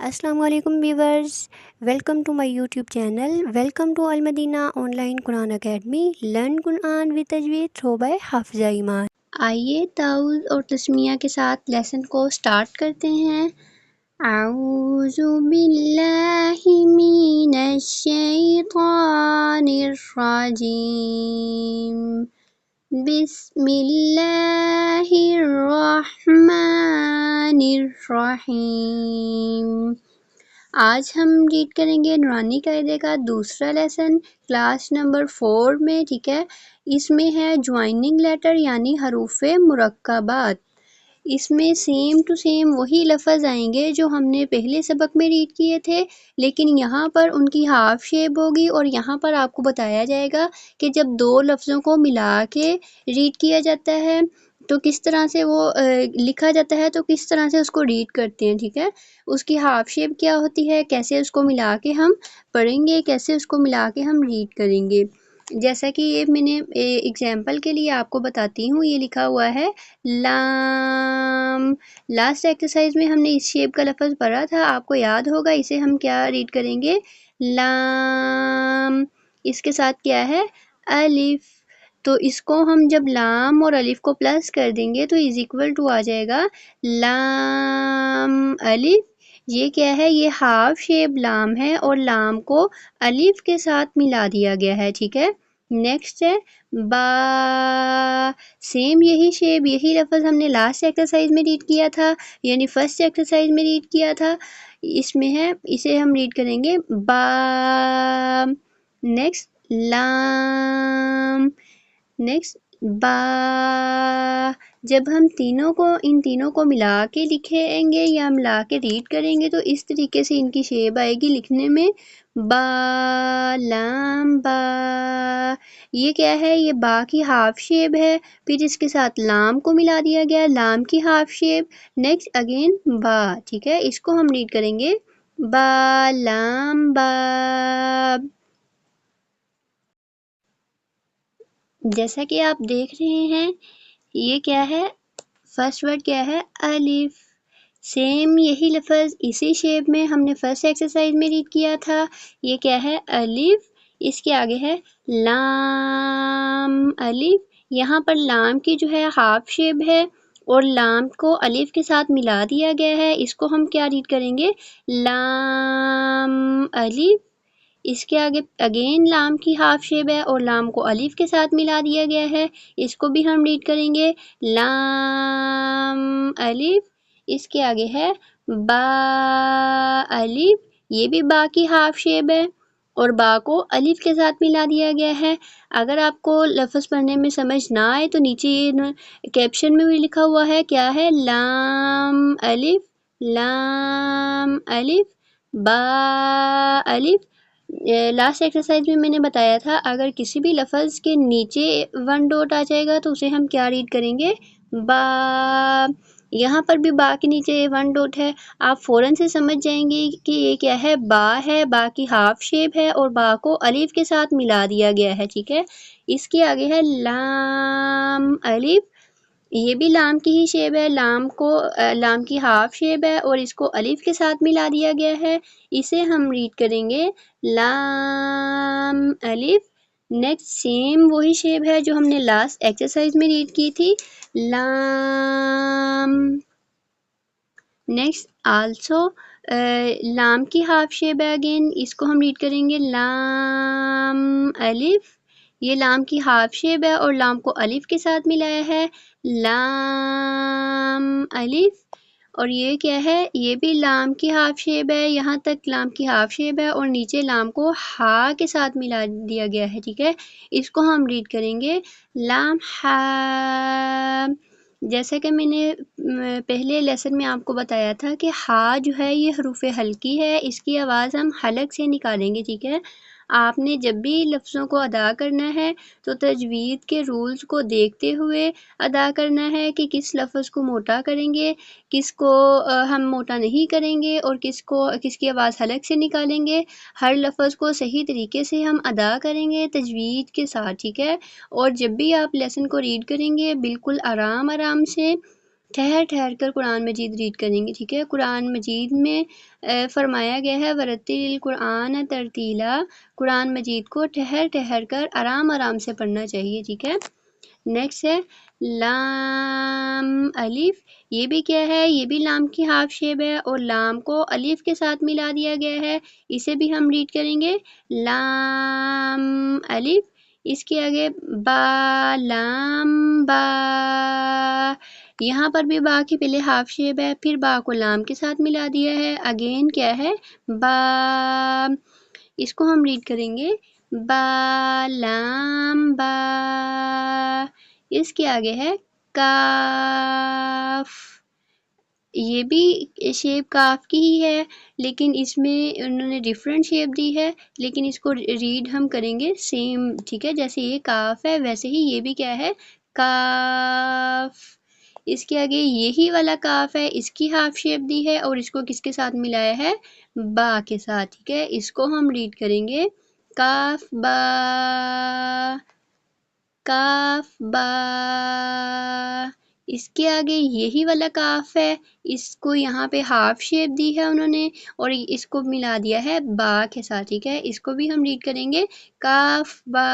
السلام علیکم viewers, welcome to my YouTube channel, welcome to Al Madina online Quran academy, learn Quran with تجوید through by Hafiza Iman. آئیے تعوذ اور تسمیہ کے ساتھ لیسن کو سٹارٹ کرتے ہیں۔ اعوذ باللہ من الشیطان الرجیم، بسم اللہ الرحمن الرحیم۔ آج ہم ریڈ کریں گے نورانی قاعدے کا دوسرا لیسن کلاس نمبر 4 میں، ٹھیک ہے۔ اس میں ہے جوائننگ لیٹر یعنی حروف مرکبات۔ اس میں سیم ٹو سیم وہی لفظ آئیں گے جو ہم نے پہلے سبق میں ریڈ کیے تھے، لیکن یہاں پر ان کی ہاف شیپ ہوگی، اور یہاں پر آپ کو بتایا جائے گا کہ جب دو لفظوں کو ملا کے ریڈ کیا جاتا ہے تو کس طرح سے وہ لکھا جاتا ہے، تو کس طرح سے اس کو ریڈ کرتے ہیں، ٹھیک ہے۔ اس کی ہاف شیپ کیا ہوتی ہے، کیسے اس کو ملا کے ہم پڑھیں گے، کیسے اس کو ملا کے ہم ریڈ کریں گے۔ جیسا کہ یہ میں نے ایگزامپل کے لیے آپ کو بتاتی ہوں، یہ لکھا ہوا ہے لام۔ لاسٹ ایکسرسائز میں ہم نے اس شیپ کا لفظ پڑھا تھا، آپ کو یاد ہوگا۔ اسے ہم کیا ریڈ کریں گے، لام۔ اس کے ساتھ کیا ہے، الف۔ تو اس کو ہم جب لام اور الف کو پلس کر دیں گے تو از اکول ٹو آ جائے گا لام الف۔ یہ کیا ہے، یہ ہاف شیپ لام ہے اور لام کو الف کے ساتھ ملا دیا گیا ہے، ٹھیک ہے۔ نیکسٹ ہے با۔ سیم یہی شیپ، یہی لفظ ہم نے لاسٹ ایکسرسائز میں ریڈ کیا تھا، یعنی فرسٹ ایکسرسائز میں ریڈ کیا تھا۔ اس میں ہے، اسے ہم ریڈ کریں گے با۔ نیکسٹ لام، نیکسٹ با۔ جب ہم ان تینوں کو ملا کے لکھیں گے یا ملا کے ریڈ کریں گے تو اس طریقے سے ان کی شیپ آئے گی لکھنے میں، با لام با۔ یہ کیا ہے، یہ با کی ہاف شیپ ہے، پھر اس کے ساتھ لام کو ملا دیا گیا، لام کی ہاف شیپ، نیکسٹ اگین با، ٹھیک ہے۔ اس کو ہم ریڈ کریں گے با لام با۔ جیسا کہ آپ دیکھ رہے ہیں، یہ کیا ہے، فرسٹ ورڈ کیا ہے، الف۔ سیم یہی لفظ اسی شیپ میں ہم نے فرسٹ ایکسرسائز میں ریڈ کیا تھا، یہ کیا ہے، الف۔ اس کے آگے ہے لام الف۔ یہاں پر لام کی جو ہے ہاف شیپ ہے اور لام کو الف کے ساتھ ملا دیا گیا ہے، اس کو ہم کیا ریڈ کریں گے، لام الف۔ اس کے آگے اگین لام کی ہاف شیپ ہے اور لام کو الف کے ساتھ ملا دیا گیا ہے، اس کو بھی ہم ریڈ کریں گے لام الف۔ اس کے آگے ہے با الف، یہ بھی با کی ہاف شیپ ہے اور با کو الف کے ساتھ ملا دیا گیا ہے۔ اگر آپ کو لفظ پڑھنے میں سمجھ نہ آئے تو نیچے یہ کیپشن میں بھی لکھا ہوا ہے، کیا ہے، لام الف، لام الف، با الف۔ لاسٹ ایکسرسائز میں نے بتایا تھا، اگر کسی بھی لفظ کے نیچے ون ڈاٹ آ جائے گا تو اسے ہم کیا ریڈ کریں گے، با۔ یہاں پر بھی با کے نیچے ون ڈاٹ ہے، آپ فوراً سے سمجھ جائیں گے کہ یہ کیا ہے، با ہے، با کی ہاف شیپ ہے اور با کو الف کے ساتھ ملا دیا گیا ہے، ٹھیک ہے۔ اس کے آگے ہے لام الف، یہ بھی لام کی ہی شیپ ہے، لام کی ہاف شیپ ہے اور اس کو الف کے ساتھ ملا دیا گیا ہے، اسے ہم ریڈ کریں گے لام الف۔ نیکسٹ سیم وہی شیپ ہے جو ہم نے لاسٹ ایکسرسائز میں ریڈ کی تھی، لام۔ نیکسٹ آلسو لام کی ہاف شیپ ہے اگین، اس کو ہم ریڈ کریں گے لام الف۔ یہ لام کی ہاف شیپ ہے اور لام کو الف کے ساتھ ملایا ہے، لام الف۔ اور یہ کیا ہے، یہ بھی لام کی ہاف شیپ ہے، یہاں تک لام کی ہاف شیپ ہے اور نیچے لام کو ہا کے ساتھ ملا دیا گیا ہے، ٹھیک ہے۔ اس کو ہم ریڈ کریں گے لام ہا۔ جیسا کہ میں نے پہلے لیسن میں آپ کو بتایا تھا کہ ہا جو ہے یہ حروف ہلکی ہے، اس کی آواز ہم حلق سے نکالیں گے، ٹھیک ہے۔ آپ نے جب بھی لفظوں کو ادا کرنا ہے تو تجوید کے رولز کو دیکھتے ہوئے ادا کرنا ہے کہ کس لفظ کو موٹا کریں گے، کس کو ہم موٹا نہیں کریں گے اور کس کی آواز حلق سے نکالیں گے۔ ہر لفظ کو صحیح طریقے سے ہم ادا کریں گے تجوید کے ساتھ، ٹھیک ہے۔ اور جب بھی آپ لیسن کو ریڈ کریں گے بالکل آرام سے ٹھہر ٹھہر کر قرآن مجید ریڈ کریں گے، ٹھیک ہے۔ قرآن مجید میں فرمایا گیا ہے ورتل القرآن ترتیلا، قرآن مجید کو ٹھہر ٹھہر کر آرام آرام سے پڑھنا چاہیے، ٹھیک ہے۔ نیکسٹ ہے لام الف، یہ بھی کیا ہے، یہ بھی لام کی ہاف شیپ ہے اور لام کو الف کے ساتھ ملا دیا گیا ہے، اسے بھی ہم ریڈ کریں گے لام الف۔ اس کے آگے با، لام با، یہاں پر بھی با کی پہلے ہاف شیپ ہے، پھر با کو لام کے ساتھ ملا دیا ہے، اگین کیا ہے با، اس کو ہم ریڈ کریں گے با لام با۔ اس کے آگے ہے کاف، یہ بھی شیپ کاف کی ہی ہے لیکن اس میں انہوں نے ڈیفرنٹ شیپ دی ہے، لیکن اس کو ریڈ ہم کریں گے سیم، ٹھیک ہے۔ جیسے یہ کاف ہے ویسے ہی یہ بھی کیا ہے کاف۔ اس کے آگے یہی والا کاف ہے، اس کی ہاف شیپ دی ہے اور اس کو کس کے ساتھ ملایا ہے، با کے ساتھ، ٹھیک ہے۔ اس کو ہم ریڈ کریں گے کاف با، کاف با۔ اس کے آگے یہی والا کاف ہے، اس کو یہاں پہ ہاف شیپ دی ہے انہوں نے اور اس کو ملا دیا ہے با کے ساتھ، ٹھیک ہے۔ اس کو بھی ہم ریڈ کریں گے کاف با۔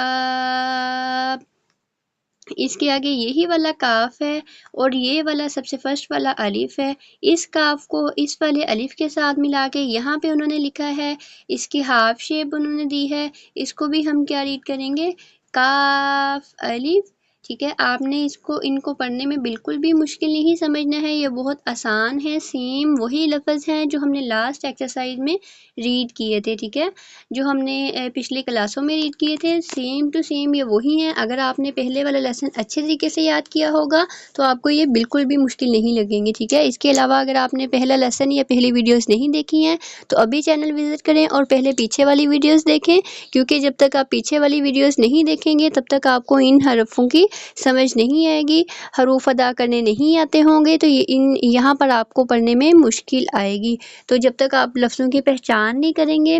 اس کے آگے یہی والا کاف ہے اور یہ والا سب سے فرسٹ والا الف ہے، اس کاف کو اس والے الف کے ساتھ ملا کے یہاں پہ انہوں نے لکھا ہے، اس کی ہاف شیپ انہوں نے دی ہے، اس کو بھی ہم کیا ریڈ کریں گے کاف الف، ٹھیک ہے۔ آپ نے ان کو پڑھنے میں بالکل بھی مشکل نہیں سمجھنا ہے، یہ بہت آسان ہے، سیم وہی لفظ ہیں جو ہم نے لاسٹ ایکسرسائز میں ریڈ کیے تھے، ٹھیک ہے، جو ہم نے پچھلی کلاسوں میں ریڈ کیے تھے، سیم ٹو سیم یہ وہی ہیں۔ اگر آپ نے پہلے والا لیسن اچھے طریقے سے یاد کیا ہوگا تو آپ کو یہ بالکل بھی مشکل نہیں لگیں گے، ٹھیک ہے۔ اس کے علاوہ اگر آپ نے پہلا لیسن یا پہلی ویڈیوز نہیں دیکھی ہیں تو ابھی چینل وزٹ کریں اور پہلے پیچھے والی ویڈیوز دیکھیں، کیونکہ جب تک آپ پیچھے والی ویڈیوز نہیں دیکھیں گے تب تک آپ کو ان حرفوں کی سمجھ نہیں آئے گی، حروف ادا کرنے نہیں آتے ہوں گے تو یہاں پر آپ کو پڑھنے میں مشکل آئے گی۔ تو جب تک آپ لفظوں کی پہچان نہیں کریں گے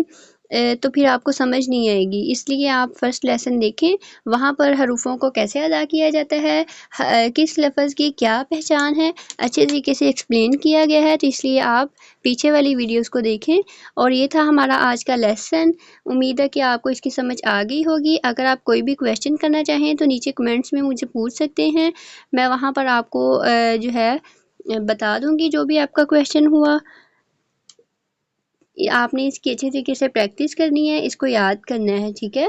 تو پھر آپ کو سمجھ نہیں آئے گی، اس لیے آپ فرسٹ لیسن دیکھیں، وہاں پر حروفوں کو کیسے ادا کیا جاتا ہے، کس لفظ کی کیا پہچان ہے، اچھے طریقے سے ایکسپلین کیا گیا ہے، تو اس لیے آپ پیچھے والی ویڈیوز کو دیکھیں۔ اور یہ تھا ہمارا آج کا لیسن، امید ہے کہ آپ کو اس کی سمجھ آ گئی ہوگی۔ اگر آپ کوئی بھی کویشچن کرنا چاہیں تو نیچے کمنٹس میں مجھے پوچھ سکتے ہیں، میں وہاں پر آپ کو جو ہے بتا دوں گی جو بھی آپ کا کویشچن ہوا۔ آپ نے اس کی اچھے طریقے سے پریکٹس کرنی ہے، اس کو یاد کرنا ہے، ٹھیک ہے۔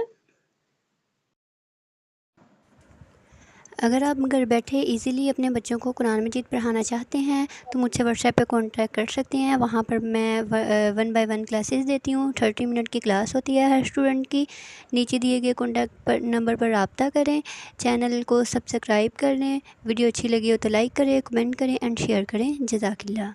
اگر آپ گھر بیٹھے ایزیلی اپنے بچوں کو قرآن مجید پڑھانا چاہتے ہیں تو مجھ سے واٹس ایپ پہ کانٹیکٹ کر سکتے ہیں، وہاں پر میں 1 by 1 کلاسز دیتی ہوں، 30 منٹ کی کلاس ہوتی ہے ہر اسٹوڈنٹ کی۔ نیچے دیے گئے کانٹیکٹ نمبر پر رابطہ کریں، چینل کو سبسکرائب کر لیں، ویڈیو اچھی لگی ہو تو لائک کریں، کمنٹ کریں اینڈ شیئر کریں۔ جزاک اللہ۔